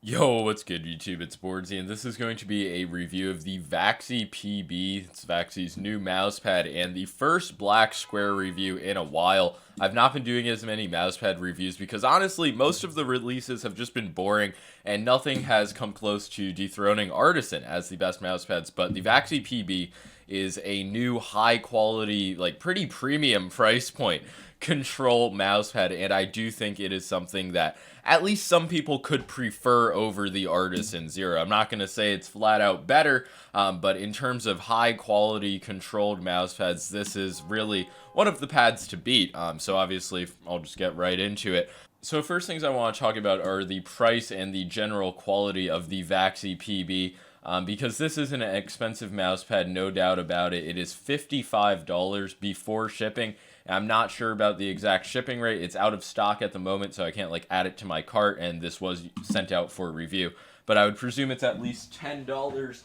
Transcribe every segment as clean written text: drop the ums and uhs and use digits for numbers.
Yo, what's good YouTube? It's boardzy, and this is going to be a review of the Vaxee PB. It's Vaxee's new mousepad and the first black square review in a while. I've not been doing as many mousepad reviews because honestly, most of the releases have just been boring and nothing has come close to dethroning Artisan as the best mousepads, but the Vaxee PB is a new high quality, like pretty premium price point control mousepad, and I do think it is something that at least some people could prefer over the Artisan Zero. I'm not going to say it's flat out better, but in terms of high quality controlled mousepads, this is really one of the pads to beat. So obviously, I'll just get right into it. So first things I want to talk about are the price and the general quality of the Vaxee PB. Because this is an expensive mousepad, no doubt about it. It is $55 before shipping. I'm not sure about the exact shipping rate. It's out of stock at the moment, so I can't like add it to my cart, and this was sent out for review. But I would presume it's at least $10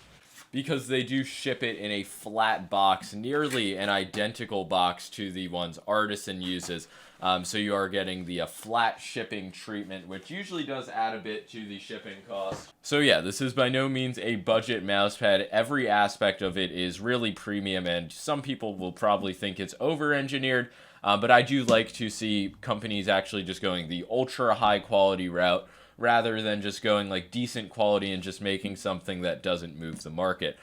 because they do ship it in a flat box, nearly an identical box to the ones Artisan uses. So you are getting the flat shipping treatment, which usually does add a bit to the shipping cost. So yeah, this is by no means a budget mousepad. Every aspect of it is really premium, and some people will probably think it's over-engineered, but I do like to see companies actually just going the ultra high quality route rather than just going like decent quality and just making something that doesn't move the market.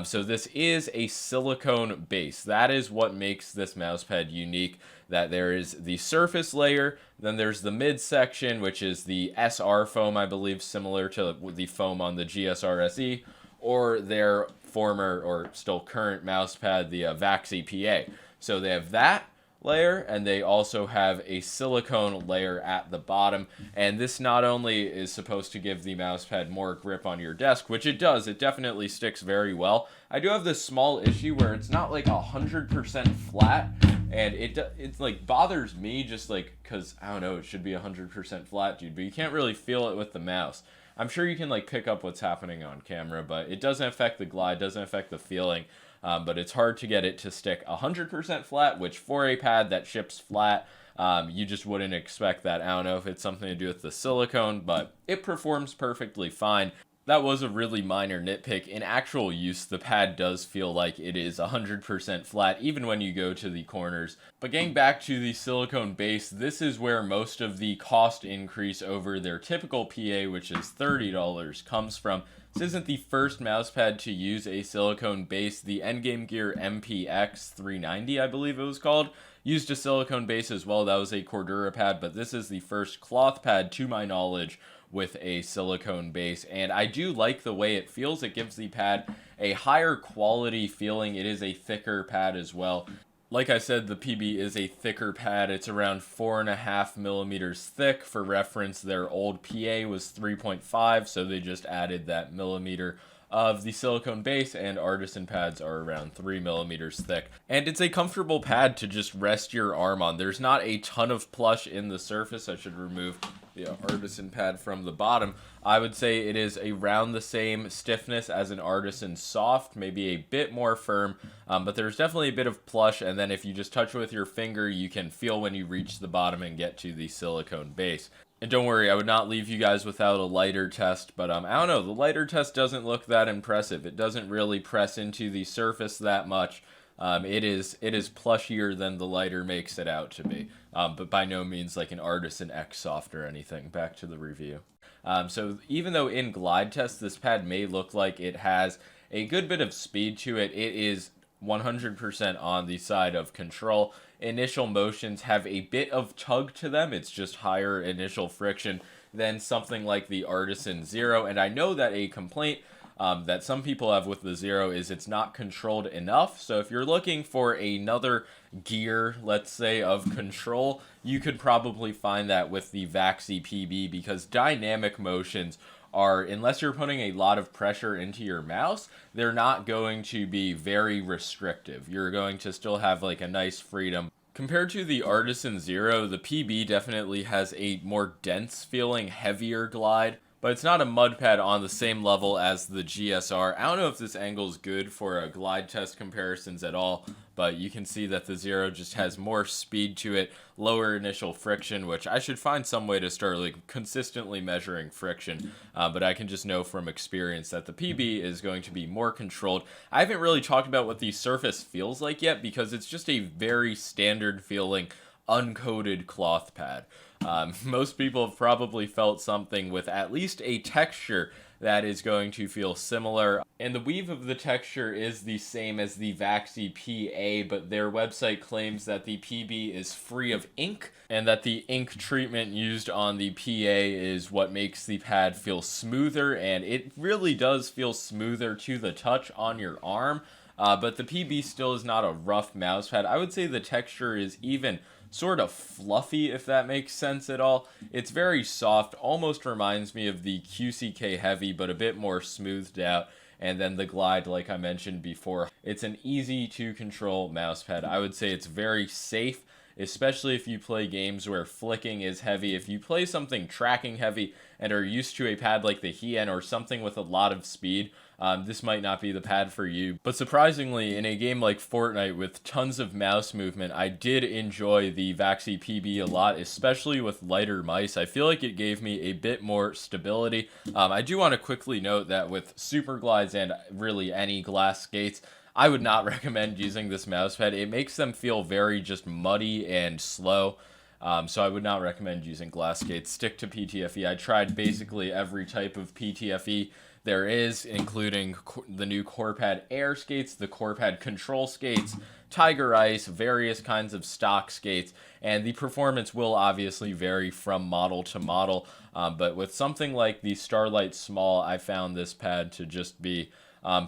So this is a silicone base. That is what makes this mousepad unique, that there is the surface layer, then there's the midsection, which is the SR foam, I believe, similar to the foam on the GSR SE, or their former or still current mousepad, the Vaxee PA. So they have that layer, and they also have a silicone layer at the bottom, and this not only is supposed to give the mousepad more grip on your desk, which it does, it definitely sticks very well. I do have this small issue where it's not like 100% flat, and it's like bothers me just like because I don't know, it should be 100% flat, dude, but you can't really feel it with the mouse. I'm sure you can like pick up what's happening on camera, but it doesn't affect the glide, doesn't affect the feeling. But it's hard to get it to stick 100% flat, which for a pad that ships flat, you just wouldn't expect that. I don't know if it's something to do with the silicone, but it performs perfectly fine. That was a really minor nitpick. In actual use, the pad does feel like it is 100% flat, even when you go to the corners. But getting back to the silicone base, this is where most of the cost increase over their typical PA, which is $30, comes from. This isn't the first mousepad to use a silicone base. The Endgame Gear MPX 390, I believe it was called, used a silicone base as well. That was a Cordura pad, but this is the first cloth pad, to my knowledge, with a silicone base, and I do like the way it feels. It gives the pad a higher quality feeling. It is a thicker pad as well. Like I said, the PB is a thicker pad. It's around 4.5 millimeters thick. For reference, their old PA was 3.5, so they just added that millimeter of the silicone base, and Artisan pads are around 3 millimeters thick. And it's a comfortable pad to just rest your arm on. There's not a ton of plush in the surface. I should remove the Artisan pad from the bottom. I would say it is around the same stiffness as an Artisan Soft, maybe a bit more firm, but there's definitely a bit of plush, and then if you just touch it with your finger, you can feel when you reach the bottom and get to the silicone base. And don't worry, I would not leave you guys without a lighter test, but I don't know, the lighter test doesn't look that impressive. It doesn't really press into the surface that much. It is plushier than the lighter makes it out to be, but by no means like an Artisan X Soft or anything. Back to the review. So even though in glide test this pad may look like it has a good bit of speed to it, it is 100% on the side of control. Initial motions have a bit of tug to them. It's just higher initial friction than something like the Artisan Zero, and I know that a complaint that some people have with the Zero is it's not controlled enough. So if you're looking for another gear, let's say, of control, you could probably find that with the Vaxee PB, because dynamic motions are, unless you're putting a lot of pressure into your mouse, they're not going to be very restrictive. You're going to still have like a nice freedom. Compared to the Artisan Zero, the PB definitely has a more dense feeling, heavier glide, but it's not a mud pad on the same level as the GSR. I don't know if this angle is good for glide test comparisons at all, but you can see that the Zero just has more speed to it, lower initial friction, which I should find some way to start like consistently measuring friction, but I can just know from experience that the PB is going to be more controlled. I haven't really talked about what the surface feels like yet, because it's just a very standard feeling uncoated cloth pad. Most people have probably felt something with at least a texture that is going to feel similar. And the weave of the texture is the same as the Vaxee PA, but their website claims that the PB is free of ink, and that the ink treatment used on the PA is what makes the pad feel smoother, and it really does feel smoother to the touch on your arm. But the PB still is not a rough mouse pad. I would say the texture is even sort of fluffy, if that makes sense at all. It's very soft, almost reminds me of the QCK Heavy, but a bit more smoothed out. And then the Glide, like I mentioned before, it's an easy to control mouse pad. I would say it's very safe, especially if you play games where flicking is heavy. If you play something tracking heavy and are used to a pad like the Hien or something with a lot of speed, this might not be the pad for you. But surprisingly, in a game like Fortnite with tons of mouse movement, I did enjoy the Vaxee PB a lot, especially with lighter mice. I feel like it gave me a bit more stability. I do want to quickly note that with super glides and really any glass skates, I would not recommend using this mouse pad. It makes them feel very just muddy and slow. So I would not recommend using glass skates. Stick to PTFE. I tried basically every type of PTFE there is, including the new Corepad Air skates, the Corepad Control skates, Tiger Ice, various kinds of stock skates, and the performance will obviously vary from model to model. But with something like the Starlight Small, I found this pad to just be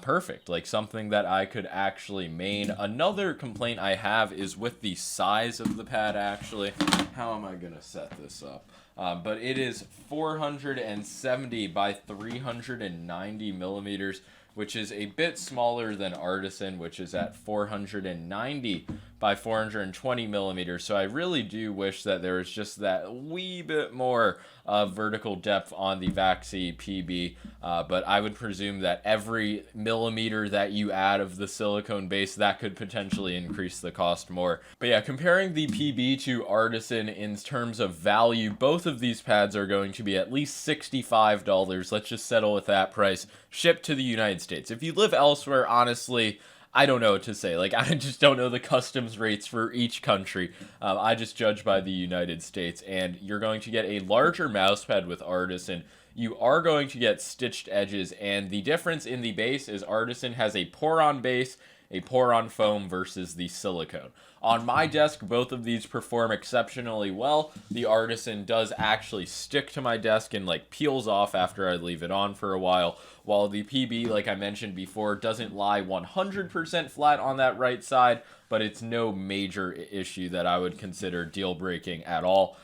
perfect, like something that I could actually main. Another complaint I have is with the size of the pad, actually. How am I going to set this up? But it is 470 by 390 millimeters, which is a bit smaller than Artisan, which is at 490 by 420 millimeters. So I really do wish that there was just that wee bit more vertical depth on the Vaxee PB, but I would presume that every millimeter that you add of the silicone base, that could potentially increase the cost more. But yeah, comparing the PB to Artisan in terms of value, both of these pads are going to be at least $65. Let's just settle with that price, shipped to the United States. If you live elsewhere, honestly, I don't know what to say. Like, I just don't know the customs rates for each country. I just judge by the United States, and you're going to get a larger mousepad with Artisan. You are going to get stitched edges, and the difference in the base is Artisan has a pour-on base, a pour-on foam versus the silicone. On my desk, both of these perform exceptionally well. The Artisan does actually stick to my desk and like peels off after I leave it on for a while, while the PB, like I mentioned before, doesn't lie 100% flat on that right side, but it's no major issue that I would consider deal-breaking at all.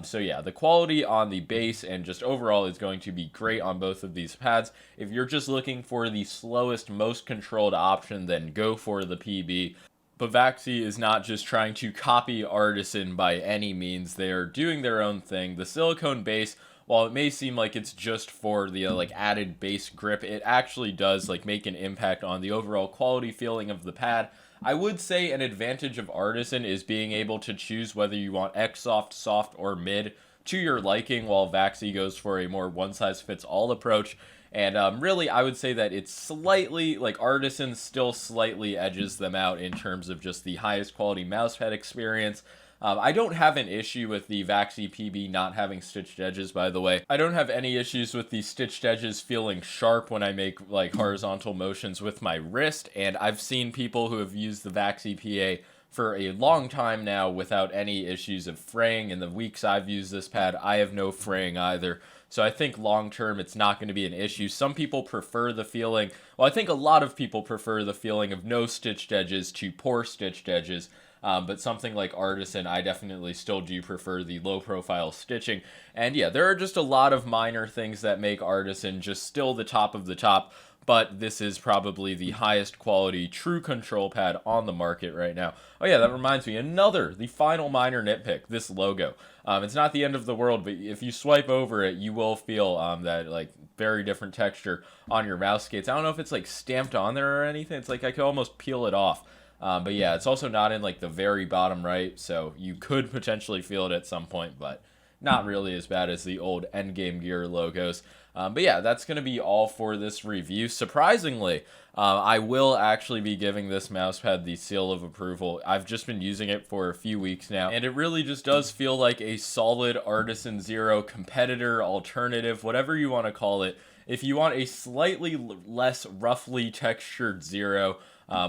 So yeah, the quality on the base and just overall is going to be great on both of these pads. If you're just looking for the slowest, most controlled option, then go for the PB. But Vaxee is not just trying to copy Artisan by any means. They are doing their own thing. The silicone base, while it may seem like it's just for the like added base grip, it actually does like make an impact on the overall quality feeling of the pad. I would say an advantage of Artisan is being able to choose whether you want X-Soft, soft, or mid to your liking, while Vaxee goes for a more one-size-fits-all approach. And really, I would say that it's slightly, like Artisan still slightly edges them out in terms of just the highest quality mousepad experience. I don't have an issue with the Vaxee PB not having stitched edges, by the way. I don't have any issues with the stitched edges feeling sharp when I make like horizontal motions with my wrist, and I've seen people who have used the Vaxee PA for a long time now without any issues of fraying. In the weeks I've used this pad, I have no fraying either. So I think long term it's not going to be an issue. Some people prefer the feeling, well, I think a lot of people prefer the feeling of no stitched edges to poor stitched edges. But something like Artisan, I definitely still do prefer the low profile stitching. And yeah, there are just a lot of minor things that make Artisan just still the top of the top. But this is probably the highest quality true control pad on the market right now. Oh yeah, that reminds me, the final minor nitpick, this logo. It's not the end of the world, but if you swipe over it, you will feel that like very different texture on your mouse skates. I don't know if it's like stamped on there or anything. It's like I could almost peel it off. But yeah, it's also not in like the very bottom right, so you could potentially feel it at some point, but not really as bad as the old Endgame Gear logos. But yeah, that's going to be all for this review. Surprisingly, I will actually be giving this mousepad the seal of approval. I've just been using it for a few weeks now, and it really just does feel like a solid Artisan Zero competitor, alternative, whatever you want to call it. If you want a slightly less roughly textured Zero,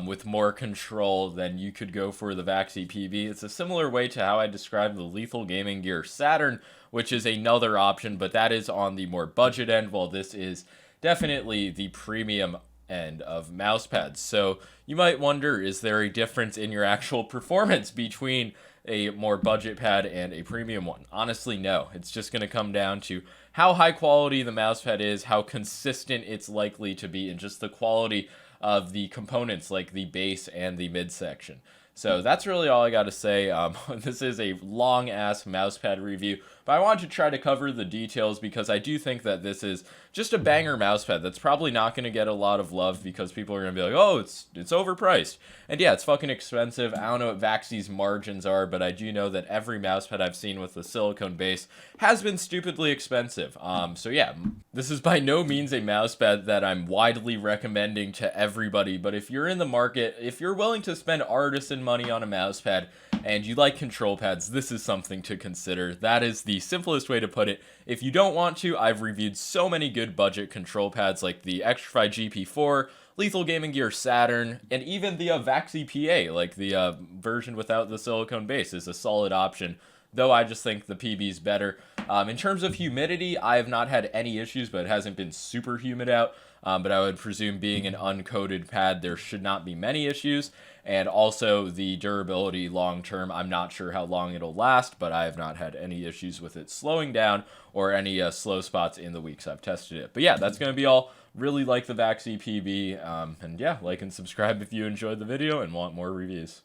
with more control, then you could go for the Vaxee PB. It's a similar way to how I described the Lethal Gaming Gear Saturn, which is another option, but that is on the more budget end, while this is definitely the premium end of mousepads. So you might wonder, is there a difference in your actual performance between a more budget pad and a premium one? Honestly, no. It's just going to come down to how high quality the mousepad is, how consistent it's likely to be, and just the quality of the components like the base and the midsection. So that's really all I got to say. This is a long-ass mousepad review, but I wanted to try to cover the details because I do think that this is just a banger mousepad that's probably not going to get a lot of love because people are going to be like, oh, it's overpriced. And yeah, it's fucking expensive. I don't know what Vaxee's margins are, but I do know that every mousepad I've seen with the silicone base has been stupidly expensive. So yeah, this is by no means a mousepad that I'm widely recommending to everybody, but if you're in the market, if you're willing to spend artisan money on a mousepad and you like control pads, this is something to consider. That is the simplest way to put it. If you don't want to, I've reviewed so many good budget control pads like the Xtrfy GP4, Lethal Gaming Gear Saturn, and even the Vaxee PA, like the version without the silicone base, is a solid option, though I just think the PB is better. In terms of humidity, I have not had any issues, but it hasn't been super humid out. But I would presume being an uncoated pad, there should not be many issues. And also the durability long term, I'm not sure how long it'll last, but I have not had any issues with it slowing down or any slow spots in the weeks I've tested it. But yeah, that's going to be all. Really like the Vaxee PB. And yeah, like and subscribe if you enjoyed the video and want more reviews.